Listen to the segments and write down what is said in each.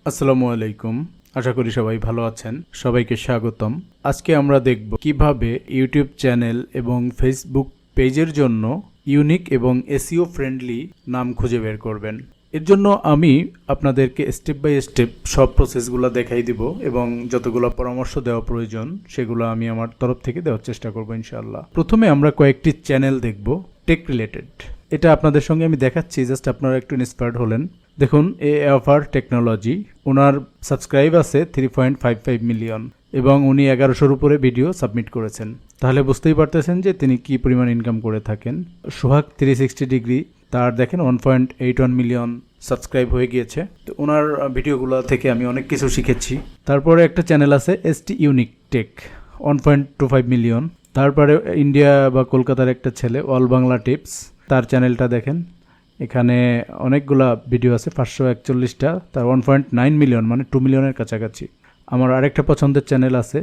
আসসালামু আলাইকুম। আশা করি সবাই ভালো আছেন। সবাইকে স্বাগতম। আজকে আমরা দেখব কিভাবে ইউটিউব চ্যানেল এবং ফেসবুক পেজের জন্য ইউনিক এবং এসইও ফ্রেন্ডলি নাম খুঁজে বের করবেন। এর জন্য আমি আপনাদেরকে স্টেপ বাই স্টেপ সব প্রসেসগুলো দেখাই দিব এবং যতগুলো পরামর্শ দেওয়া প্রয়োজন সেগুলো আমি আমার তরফ থেকে দেওয়ার চেষ্টা করব ইনশাআল্লাহ। প্রথমে আমরা কয়েকটি চ্যানেল দেখব টেক রিলেটেড। এটা আপনাদের সঙ্গে আমি দেখাচ্ছি, জাস্ট আপনারা একটু ইন্সপায়ার্ড হলেন। দেখুন, এ টেকনোলজি, ওনার সাবস্ক্রাইব আছে 3.55 মিলিয়ন এবং উনি 1100-র উপরে ভিডিও সাবমিট করেছেন। তাহলে বুঝতেই পারতেছেন যে তিনি কি পরিমাণ ইনকাম করে থাকেন। সোহাগ 360 ডিগ্রি, তার দেখেন 1.81 মিলিয়ন সাবস্ক্রাইব হয়ে গিয়েছে। তো ওনার ভিডিওগুলো থেকে আমি অনেক কিছু শিখেছি। তারপরে একটা চ্যানেল আছে এসটি ইউনিক টেক, 1.25 মিলিয়ন। তারপরে ইন্ডিয়া বা কলকাতার একটা ছেলে অল বাংলা টিপস, তার চ্যানেলটা দেখেন, এখানে অনেকগুলা ভিডিও আছে, 541টা, তার 1.9 মিলিয়ন, মানে 2 মিলিয়নের কাছাকাছি। আমার আরেকটা পছন্দের চ্যানেল আছে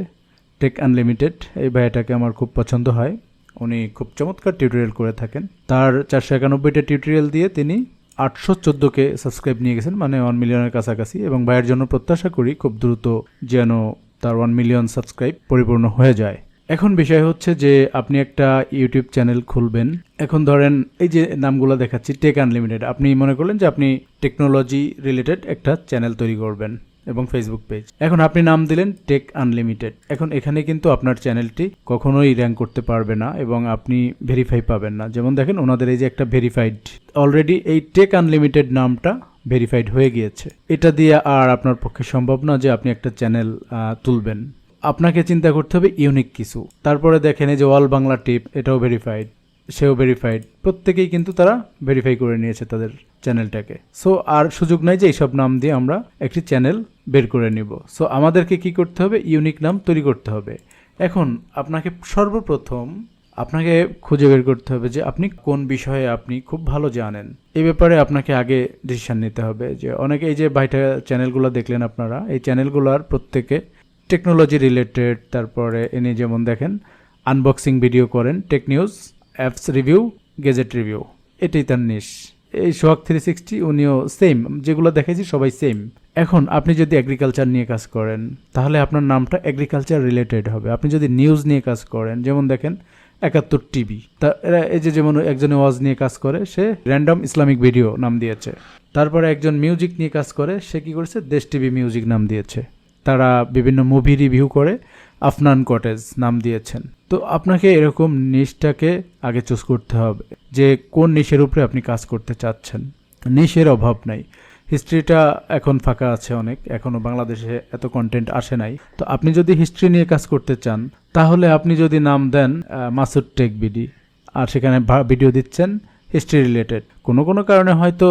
টেক আনলিমিটেড, এই ভাইটাকে আমার খুব পছন্দ হয়, উনি খুব চমৎকার টিউটোরিয়াল করে থাকেন। তার 491টা টিউটোরিয়াল দিয়ে তিনি 814কে সাবস্ক্রাইব নিয়ে গেছেন, মানে 1 মিলিয়নের কাছাকাছি। এবং ভাইয়ের জন্য প্রত্যাশা করি খুব দ্রুত যেন তার 1 মিলিয়ন সাবস্ক্রাইব পরিপূর্ণ হয়ে যায়। এখন বিষয় হচ্ছে যে আপনি একটা ইউটিউব চ্যানেল খুলবেন। এখন ধরেন এই যে নামগুলো দেখাচ্ছি টেক আনলিমিটেড, আপনি মনে করলেন যে আপনি টেকনোলজি রিলেটেড একটা চ্যানেল তৈরি করবেন এবং ফেসবুক পেজ। এখন আপনি নাম দিলেন টেক আনলিমিটেড। এখন এখানে কিন্তু আপনার চ্যানেলটি কখনোই র্যাঙ্ক করতে পারবে না এবং আপনি ভেরিফাই পাবেন না। যেমন দেখেন ওনাদের এই যে একটা ভেরিফাইড, অলরেডি এই টেক আনলিমিটেড নামটা ভেরিফাইড হয়ে গিয়েছে। এটা দিয়ে আর আপনার পক্ষে সম্ভব না যে আপনি একটা চ্যানেল তুলবেন। আপনাকে চিন্তা করতে হবে ইউনিক কিছু। তারপরে দেখেন এই যে অল বাংলা টিপ, এটাও ভেরিফাইড, সেও ভেরিফাইড, প্রত্যেকেই কিন্তু তারা ভেরিফাই করে নিয়েছে তাদের চ্যানেলটাকে। সো আর সুযোগ নাই যে এইসব নাম দিয়ে আমরা একটি চ্যানেল বের করে নিব। সো আমাদেরকে কি করতে হবে, ইউনিক নাম তৈরি করতে হবে। এখন আপনাকে সর্বপ্রথম আপনাকে খুঁজে বের করতে হবে যে আপনি কোন বিষয়ে আপনি খুব ভালো জানেন। এই ব্যাপারে আপনাকে আগে ডিসিশন নিতে হবে। যে অনেকে এই যে বাইটা চ্যানেলগুলো দেখলেন আপনারা, এই চ্যানেলগুলোর প্রত্যেকে টেকনোলজি রিলেটেড। তারপরে এনে যেমন দেখেন আনবক্সিং ভিডিও করেন, tech news, apps review, gadget review, এটাই তার নিশ। এই সোহাগ 360 উনিও সেম, যেগুলো দেখেছি সবাই সেম। এখন আপনি যদি এগ্রিকালচার নিয়ে কাজ করেন তাহলে আপনার নামটা এগ্রিকালচার রিলেটেড হবে। আপনি যদি নিউজ নিয়ে কাজ করেন, যেমন দেখেন 71 টিভি, তা এরা এই যে যেমন একজনে ওয়াজ নিয়ে কাজ করে, সে র্যান্ডম ইসলামিক ভিডিও নাম দিয়েছে। তারপরে একজন মিউজিক নিয়ে কাজ করে, সে কি করেছে, দেশ টিভি মিউজিক নাম দিয়েছে। তারা বিভিন্ন মুভি রিভিউ করে, আফনান কটেজ নাম দিয়েছেন। তো আপনাকে এরকম নিশটাকে আগে চুজ করতে হবে যে কোন নিশের উপরে আপনি কাজ করতে চাচ্ছেন। নিশের অভাব নাই, হিস্ট্রিটা এখন ফাঁকা আছে অনেক, এখনও বাংলাদেশে এত কন্টেন্ট আসে নাই। তো আপনি যদি হিস্ট্রি নিয়ে কাজ করতে চান তাহলে আপনি যদি নাম দেন মাসুদ টেক বিডি, আর সেখানে ভিডিও দিচ্ছেন হিস্ট্রি রিলেটেড, কোনো কারণে হয়তো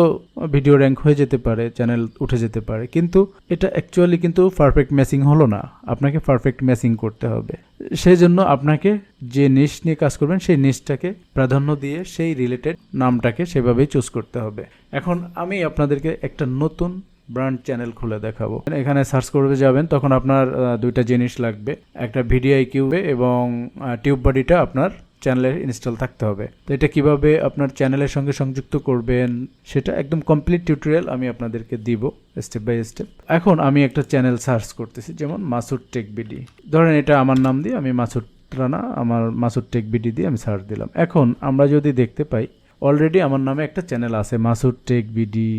ভিডিও র্যাঙ্ক হয়ে যেতে পারে, চ্যানেল উঠে যেতে পারে, কিন্তু এটা অ্যাকচুয়ালি কিন্তু পারফেক্ট ম্যাচিং হলো না। আপনাকে পারফেক্ট ম্যাচিং করতে হবে। সেই জন্য আপনাকে যে নিশ নিয়ে কাজ করবেন সেই নিশটাকে প্রাধান্য দিয়ে সেই রিলেটেড নামটাকে সেভাবেই চুজ করতে হবে। এখন আমি আপনাদেরকে একটা নতুন ব্র্যান্ড চ্যানেল খুলে দেখাবো। এখানে সার্চ করতে যাবেন, তখন আপনার দুইটা জিনিস লাগবে, একটা ভিডিআইকিউ এবং টিউব বডিটা আপনার চ্যানেলে ইনস্টল থাকতে হবে। তো এটা কিভাবে আপনার চ্যানেলের সঙ্গে সংযুক্ত করবেন সেটা একদম কমপ্লিট টিউটোরিয়াল আমি আপনাদেরকে দিব স্টেপ বাই স্টেপ। এখন আমি একটা চ্যানেল সার্চ করতেছি, যেমন মাসুদ টেক বিডি, ধরেন এটা আমার নাম দিয়ে আমি মাসুদ রানা, আমার মাসুদ টেক বিডি দিয়ে আমি সার্চ দিলাম। এখন আমরা যদি দেখতে পাই অলরেডি আমার নামে একটা চ্যানেল আছে Masud tech BD,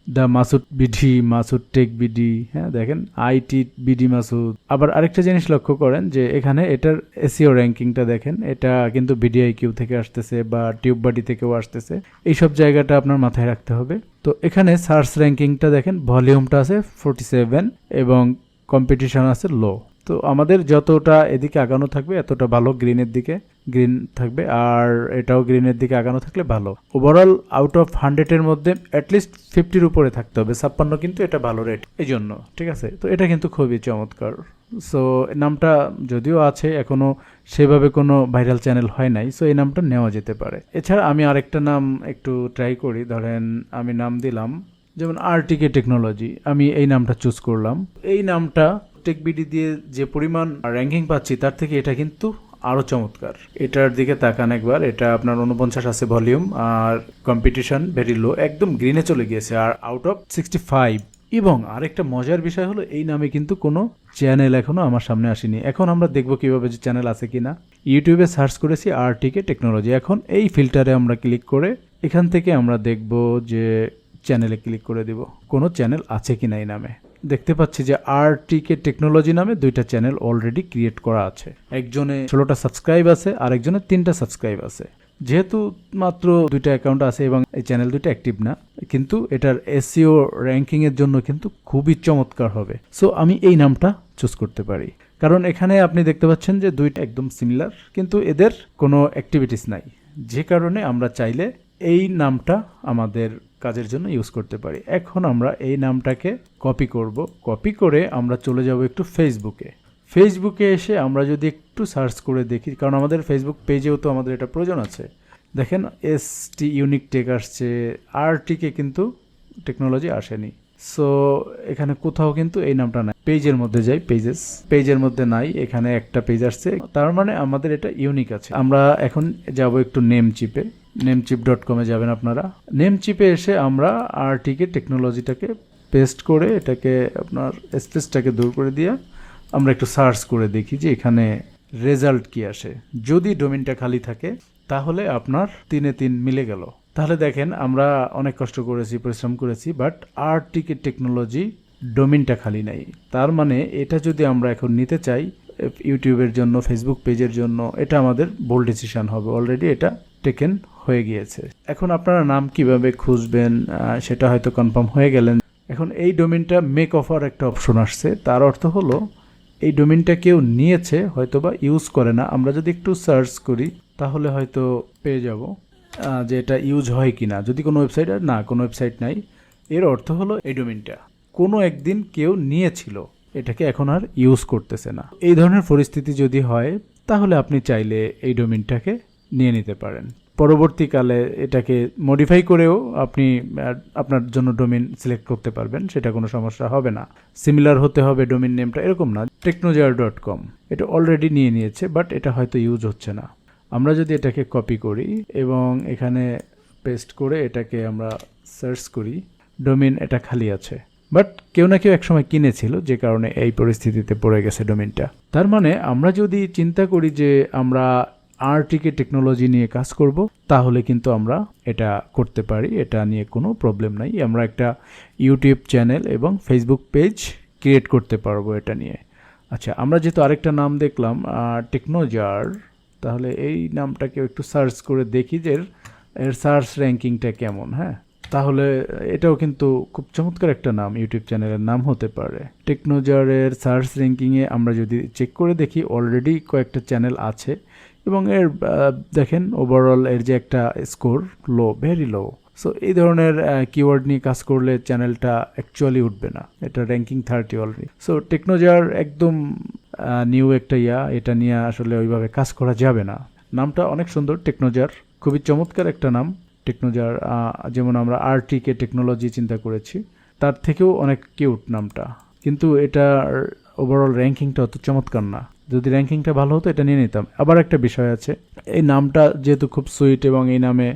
the Masud BD, Masud tech BD, হ্যাঁ দেখেন আইটি বিডি মাসুদ। আবার আরেকটা জিনিস লক্ষ্য করেন যে এখানে এটার এসইও র্যাঙ্কিংটা দেখেন, এটা কিন্তু ভিডিআইকিউ থেকে আসতেছে বা টিউব বডি থেকেও আসতেছে। এইসব জায়গাটা আপনার মাথায় রাখতে হবে। তো এখানে সার্চ র্যাঙ্কিংটা দেখেন, ভলিউমটা আছে 47 এবং কম্পিটিশন আছে লো। তো আমাদের যতটা এদিকে আগানো থাকবে এতটা ভালো, গ্রিনের দিকে গ্রিন থাকবে, আর এটাও গ্রিনের দিকে আগানো থাকলে ভালো। ওভারঅল আউট অফ 100-এর মধ্যে অ্যাটলিস্ট 50-র উপরে থাকতে হবে। 56 কিন্তু এটা ভালো রেট এই জন্য, ঠিক আছে। তো এটা কিন্তু খুবই চমৎকার। সো নামটা যদিও আছে, এখনও সেভাবে কোনো ভাইরাল চ্যানেল হয় নাই, সো এই নামটা নেওয়া যেতে পারে। এছাড়া আমি আরেকটা নাম একটু ট্রাই করি। ধরেন আমি নাম দিলাম যেমন আরটিকে টেকনোলজি, আমি এই নামটা চুজ করলাম। এই নামটা টেকবিডি দিয়ে যে পরিমাণ র্যাঙ্কিং পাচ্ছি তার থেকে এটা কিন্তু আরও চমৎকার। এটার দিকে তাকান একবার, এটা আপনার 49 আছে ভলিউম, আর কম্পিটিশন ভেরি লো, একদম গ্রিনে চলে গিয়েছে। আর আউট অফ 65 এবং আরেকটা মজার বিষয় হলো এই নামে কিন্তু কোনো চ্যানেল এখনো আমার সামনে আসেনি। এখন আমরা দেখব কিভাবে যে চ্যানেল আছে কিনা। ইউটিউবে সার্চ করেছি আরটিকে টেকনোলজি। এখন এই ফিল্টারে আমরা ক্লিক করে এখান থেকে আমরা দেখব যে চ্যানেলে ক্লিক করে দিব কোনো চ্যানেল আছে কিনা এই নামে। দেখতে পাচ্ছি যে আরটিকে টেকনোলজি নামে 2টা চ্যানেল অলরেডি ক্রিয়েট করা আছে। একজনে 16টা সাবস্ক্রাইব আছে আর একজনে 3টা সাবস্ক্রাইব আছে। যেহেতু মাত্র 2টা অ্যাকাউন্ট আছে এবং এই চ্যানেল 2টা অ্যাক্টিভ না, কিন্তু এটার এসইও র্যাঙ্কিং এর জন্য কিন্তু খুবই চমৎকার হবে। সো আমি এই নামটা চুজ করতে পারি, কারণ এখানে আপনি দেখতে পাচ্ছেন যে 2টা একদম সিমিলার, কিন্তু এদের কোনো অ্যাক্টিভিটিস নাই, যে কারণে আমরা চাইলে এই নামটা আমাদের কাজের জন্য ইউজ করতে পারি। এখন আমরা এই নামটাকে কপি করব। কপি করে আমরা চলে যাব একটু ফেসবুকে এসে আমরা যদি একটু সার্চ করে দেখি, কারণ আমাদের ফেসবুক পেজেও তো আমাদের এটা প্রয়োজন আছে। দেখেন এসটি ইউনিক টেক আসছে, আরটিকে কিন্তু টেকনোলজি আসেনি। সো এখানে কোথাও কিন্তু এই নামটা নাই। পেজের মধ্যে যাই, পেজের মধ্যে নাই, এখানে একটা পেজ আসছে, তার মানে আমাদের এটা ইউনিক আছে। আমরা এখন যাব একটু নেমচিপ.com-এ যাবেন আপনারা। নেমচিপে এসে আমরা আরটিকে টেকনোলজিটাকে পেস্ট করে এটাকে আপনার স্পেসটাকে দূর করে দিয়ে আমরা একটু সার্চ করে দেখি যে এখানে রেজাল্ট কি আসে। যদি ডোমেইনটা খালি থাকে তাহলে আপনার 3-এ 3 মিলে গেল। তাহলে দেখেন আমরা অনেক কষ্ট করেছি, পরিশ্রম করেছি, বাট আরটিকে টেকনোলজি ডোমেইনটা খালি নাই। তার মানে এটা যদি আমরা এখন নিতে চাই ইউটিউবের জন্য, ফেসবুক পেজের জন্য, এটা আমাদের বোল্ড ডিসিশন হবে। অলরেডি এটা টেকেন হয়ে গিয়েছে। এখন আপনারা নাম কিভাবে খুঁজবেন সেটা হয়তো কনফার্ম হয়ে গেলেন। এখন এই ডোমেইনটা মেক অফার একটা অপশন আসছে, তার অর্থ হলো এই ডোমেইনটা কেউ নিয়েছে, হয়তোবা ইউজ করে না। আমরা যদি একটু সার্চ করি তাহলে হয়তো পেয়ে যাব যে এটা ইউজ হয় কিনা। যদি কোনো ওয়েবসাইট, না কোনো ওয়েবসাইট নাই, এর অর্থ হলো এই ডোমেইনটা কোনো একদিন কেউ নিয়েছিল, এটাকে এখন আর ইউজ করতেছে না। এই ধরনের পরিস্থিতি যদি হয় তাহলে আপনি চাইলে এই ডোমেইনটাকে নিয়ে নিতে পারেন। পরবর্তীকালে এটাকে মডিফাই করেও আপনি আপনার জন্য ডোমেইন সিলেক্ট করতে পারবেন, সেটা কোনো সমস্যা হবে না। সিমিলার হতে হবে ডোমেইন নেমটা, এরকম না। technojar.com এটা অলরেডি নিয়ে নিয়েছে, বাট এটা হয়তো ইউজ হচ্ছে না। আমরা যদি এটাকে কপি করি এবং এখানে পেস্ট করে এটাকে আমরা সার্চ করি, ডোমেইন এটা খালি আছে, বাট কেউ না কেউ একসময় কিনেছিল, যে কারণে এই পরিস্থিতিতে পড়ে গেছে ডোমেইনটা। তার মানে আমরা যদি চিন্তা করি যে আমরা আরটিকে টেকনোলজি নিয়ে কাজ করব, তাহলে কিন্তু আমরা এটা করতে পারি, এটা নিয়ে কোনো প্রবলেম নাই। আমরা একটা ইউটিউব চ্যানেল এবং ফেসবুক পেজ ক্রিয়েট করতে পারবো এটা নিয়ে। আচ্ছা, আমরা যেহেতু আরেকটা নাম দেখলাম টেকনোজার, তাহলে এই নামটাকে একটু সার্চ করে দেখি যে এর সার্চ র্যাঙ্কিংটা কেমন। হ্যাঁ, তাহলে এটাও কিন্তু খুব চমৎকার একটা নাম, ইউটিউব চ্যানেলের নাম হতে পারে। টেকনোজারের সার্চ র্যাঙ্কিংয়ে আমরা যদি চেক করে দেখি, অলরেডি কয়েকটা চ্যানেল আছে এবং এর দেখেন ওভারঅল এর যে একটা স্কোর লো, ভেরি লো। সো এই ধরনের কিওয়ার্ড নিয়ে কাজ করলে চ্যানেলটা অ্যাকচুয়ালি উঠবে না, এটা র্যাঙ্কিং 30 অলরেডি। সো টেকনোজার একদম নিউ একটা এটা নিয়ে আসলে ওইভাবে কাজ করা যাবে না। নামটা অনেক সুন্দর, টেকনোজার খুবই চমৎকার একটা নাম। টেকনোজার যেমন আমরা আরটিকে টেকনোলজি চিন্তা করেছি, তার থেকেও অনেক কিউট নামটা, কিন্তু এটার ওভারঅল র্যাঙ্কিংটা অত চমৎকার না। যদি র্যাঙ্কিংটা ভালো হতো এটা নিয়ে নিতাম। আবার একটা বিষয় আছে, এই নামটা যেহেতু খুব সুইট এবং এই নামে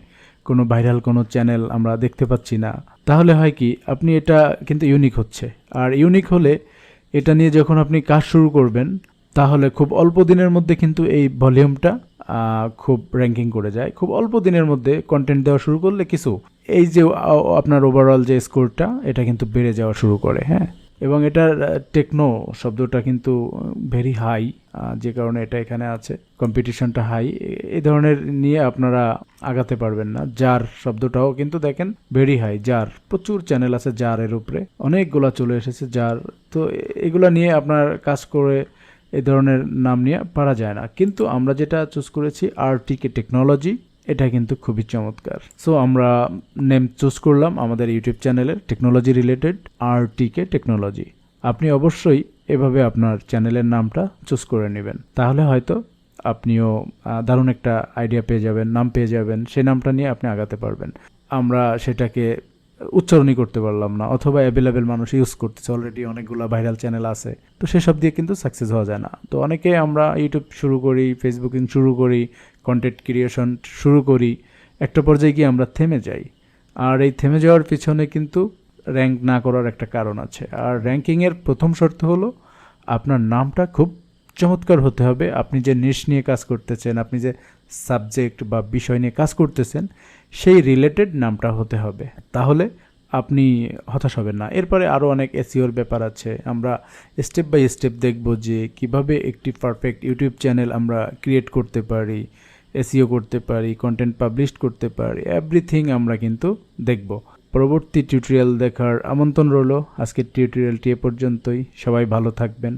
কোনো ভাইরাল কোনো চ্যানেল আমরা দেখতে পাচ্ছি না, তাহলে হয় কি, আপনি এটা কিন্তু ইউনিক হচ্ছে, আর ইউনিক হলে এটা নিয়ে যখন আপনি কাজ শুরু করবেন তাহলে খুব অল্প দিনের মধ্যে কিন্তু এই ভলিউমটা খুব র্যাঙ্কিং করে যায়। খুব অল্প দিনের মধ্যে কন্টেন্ট দেওয়া শুরু করলে কিছু এই যে আপনার ওভারঅল যে স্কোরটা এটা কিন্তু বেড়ে যাওয়া শুরু করে। হ্যাঁ, এবং এটার টেকনো শব্দটা কিন্তু ভেরি হাই, যে কারণে এটা এখানে আছে, কম্পিটিশনটা হাই। এই ধরনের নিয়ে আপনারা আগাতে পারবেন না। জার শব্দটাও কিন্তু দেখেন ভেরি হাই, জার প্রচুর চ্যানেল আছে জারের উপরে, অনেকগুলা চলে এসেছে জার। তো এগুলা নিয়ে আপনার কাজ করে এই ধরনের নাম নিয়ে পারা যায় না। কিন্তু আমরা যেটা চুজ করেছি আরটিকে টেকনোলজি, এটা কিন্তু খুবই চমৎকার। সো আমরা নেম চুজ করলাম আমাদের ইউটিউব চ্যানেলের টেকনোলজি রিলেটেড আরটিকে টেকনোলজি। আপনি অবশ্যই এভাবে আপনার চ্যানেলের নামটা চুজ করে নেবেন, তাহলে হয়তো আপনিও দারুণ একটা আইডিয়া পেয়ে যাবেন, নাম পেয়ে যাবেন, সেই নামটা নিয়ে আপনি আগাতে পারবেন। আমরা সেটাকে উচ্চারণই করতে পারলাম না, অথবা অ্যাভেলেবেল মানুষ ইউজ করতেছে, অলরেডি অনেকগুলো ভাইরাল চ্যানেল আছে, তো সেসব দিয়ে কিন্তু সাকসেস হওয়া যায় না। তো অনেকে আমরা ইউটিউব শুরু করি, ফেসবুকিং শুরু করি, কন্টেন্ট ক্রিয়েশন শুরু করি, একটা পর্যায়ে গিয়ে আমরা থেমে যাই। আর এই থেমে যাওয়ার পিছনে কিন্তু র্যাঙ্ক না করার একটা কারণ আছে। আর র্যাঙ্কিংয়ের প্রথম শর্ত হলো আপনার নামটা খুব চমৎকার হতে হবে। আপনি যে নিশ নিয়ে কাজ করতেছেন, আপনি যে সাবজেক্ট বা বিষয় নিয়ে কাজ করতেছেন, সেই রিলেটেড নামটা হতে হবে, তাহলে আপনি হতাশ হবেন না। এরপরে আরও অনেক এসইওর ব্যাপার আছে, আমরা স্টেপ বাই স্টেপ দেখব যে কিভাবে একটি পারফেক্ট ইউটিউব চ্যানেল আমরা ক্রিয়েট করতে পারি, এসইও করতে পারি, কন্টেন্ট পাবলিশ করতে পারি, এভরিথিং আমরা কিন্তু দেখব। পরবর্তী টিউটোরিয়াল দেখার আমন্ত্রণ রইল। আজকের টিউটোরিয়ালটি এ পর্যন্তই। সবাই ভালো থাকবেন।